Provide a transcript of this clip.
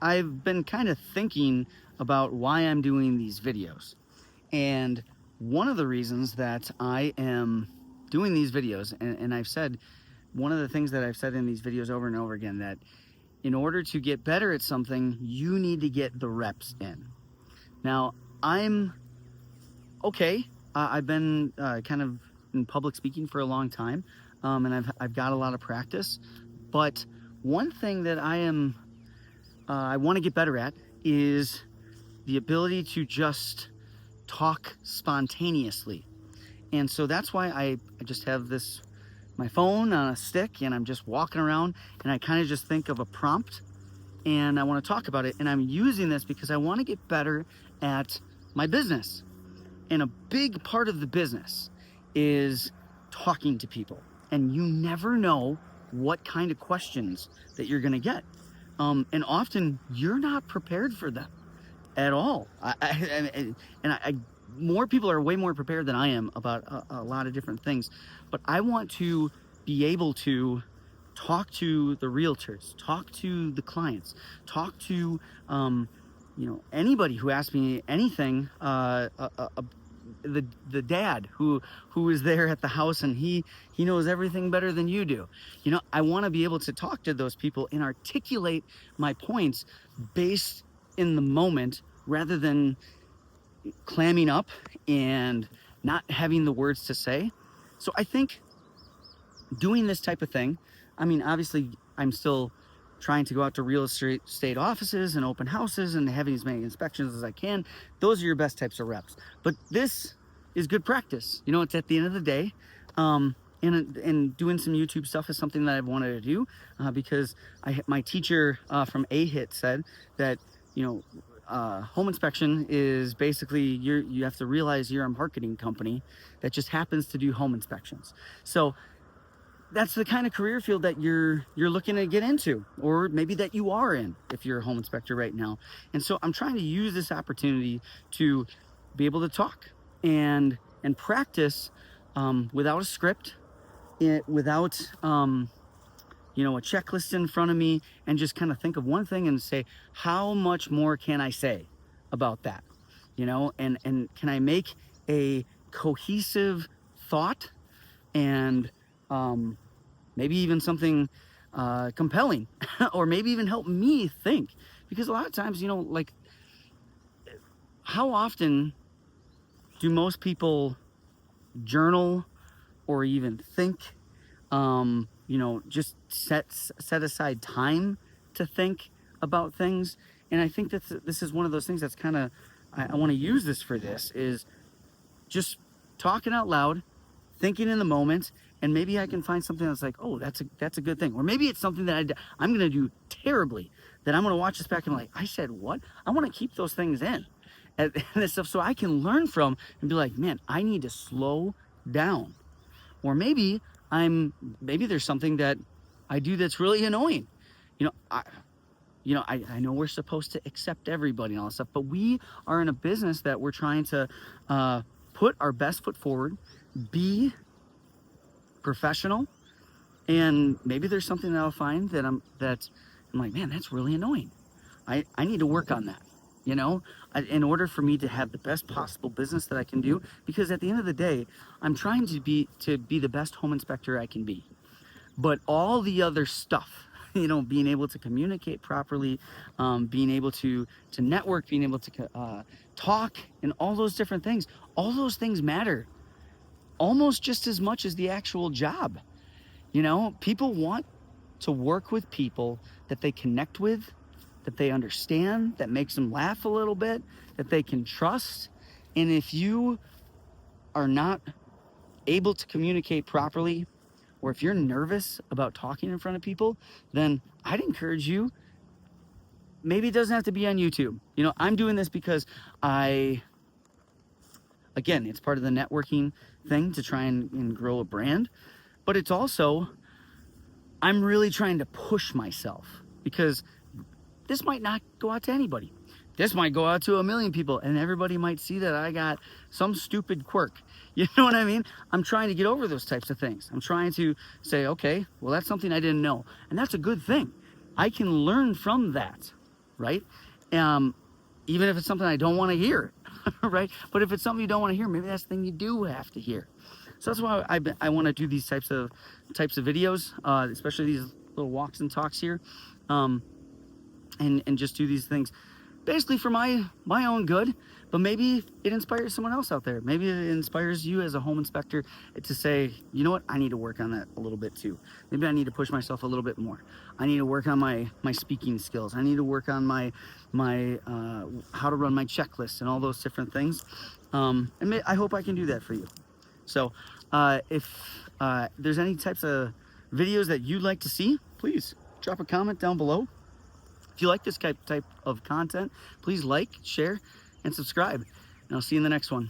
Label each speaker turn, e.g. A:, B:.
A: I've been kind of thinking about why I'm doing these videos. And one of the reasons that I am doing these videos, and I've said, one of the things that I've said in these videos over and over again, that in order to get better at something, you need to get the reps in. Now, I'm okay. I've been kind of in public speaking for a long time, and I've got a lot of practice. But one thing that I want to get better at is the ability to just talk spontaneously. And so that's why I just have my phone on a stick, and I'm just walking around, and I kind of just think of a prompt and I want to talk about it. And I'm using this because I want to get better at my business. And a big part of the business is talking to people. And you never know what kind of questions that you're going to get. And often you're not prepared for them at all. More people are way more prepared than I am about a lot of different things. But I want to be able to talk to the realtors, talk to the clients, talk to anybody who asks me anything. The dad who is there at the house, and he knows everything better than you do. I want to be able to talk to those people and articulate my points based in the moment, rather than clamming up and not having the words to say. So I think doing this type of thing, I mean, obviously I'm still trying to go out to real estate offices and open houses and having as many inspections as I can. Those are your best types of reps. But this is good practice. It's at the end of the day. And doing some YouTube stuff is something that I've wanted to do because my teacher from AHIT said that, home inspection is basically you have to realize you're a marketing company that just happens to do home inspections. So that's the kind of career field that you're looking to get into, or maybe that you are in if you're a home inspector right now. And so I'm trying to use this opportunity to be able to talk and practice without a script, without a checklist in front of me, and just kind of think of one thing and say, how much more can I say about that? And can I make a cohesive thought, and maybe even something compelling, or maybe even help me think? Because a lot of times, how often do most people journal or even think? Just set aside time to think about things. And I think that this is one of those things that's kind of, I want to use this for this, is just talking out loud, thinking in the moment, and maybe I can find something that's like, oh, that's a good thing. Or maybe it's something that I'm going to do terribly, that I'm going to watch this back and like, I said what? I want to keep those things in and this stuff so I can learn from and be like, man, I need to slow down. Or maybe there's something that I do that's really annoying. I know we're supposed to accept everybody and all that stuff, but we are in a business that we're trying to put our best foot forward, be professional, and maybe there's something that I'll find that I'm like, man, that's really annoying. I need to work on that. In order for me to have the best possible business that I can do, because at the end of the day, I'm trying to be the best home inspector I can be. But all the other stuff, being able to communicate properly, being able to network, being able to talk, and all those different things, all those things matter almost just as much as the actual job. People want to work with people that they connect with, that they understand, that makes them laugh a little bit, that they can trust. And if you are not able to communicate properly, or if you're nervous about talking in front of people, then I'd encourage you, maybe it doesn't have to be on YouTube. I'm doing this because again, it's part of the networking thing to try and grow a brand, but it's also, I'm really trying to push myself, because this might not go out to anybody. This might go out to 1 million people, and everybody might see that I got some stupid quirk. You know what I mean? I'm trying to get over those types of things. I'm trying to say, okay, well, that's something I didn't know. And that's a good thing. I can learn from that. right? Even if it's something I don't want to hear, right? But if it's something you don't want to hear, maybe that's the thing you do have to hear. So that's why I want to do these types of videos, especially these little walks and talks here, and just do these things basically for my own good. But maybe it inspires someone else out there. Maybe it inspires you as a home inspector to say, you know what, I need to work on that a little bit too. Maybe I need to push myself a little bit more. I need to work on my speaking skills. I need to work on my how to run my checklist and all those different things. And I hope I can do that for you. So if there's any types of videos that you'd like to see, please drop a comment down below. If you like this type of content, please like, share, and subscribe. And I'll see you in the next one.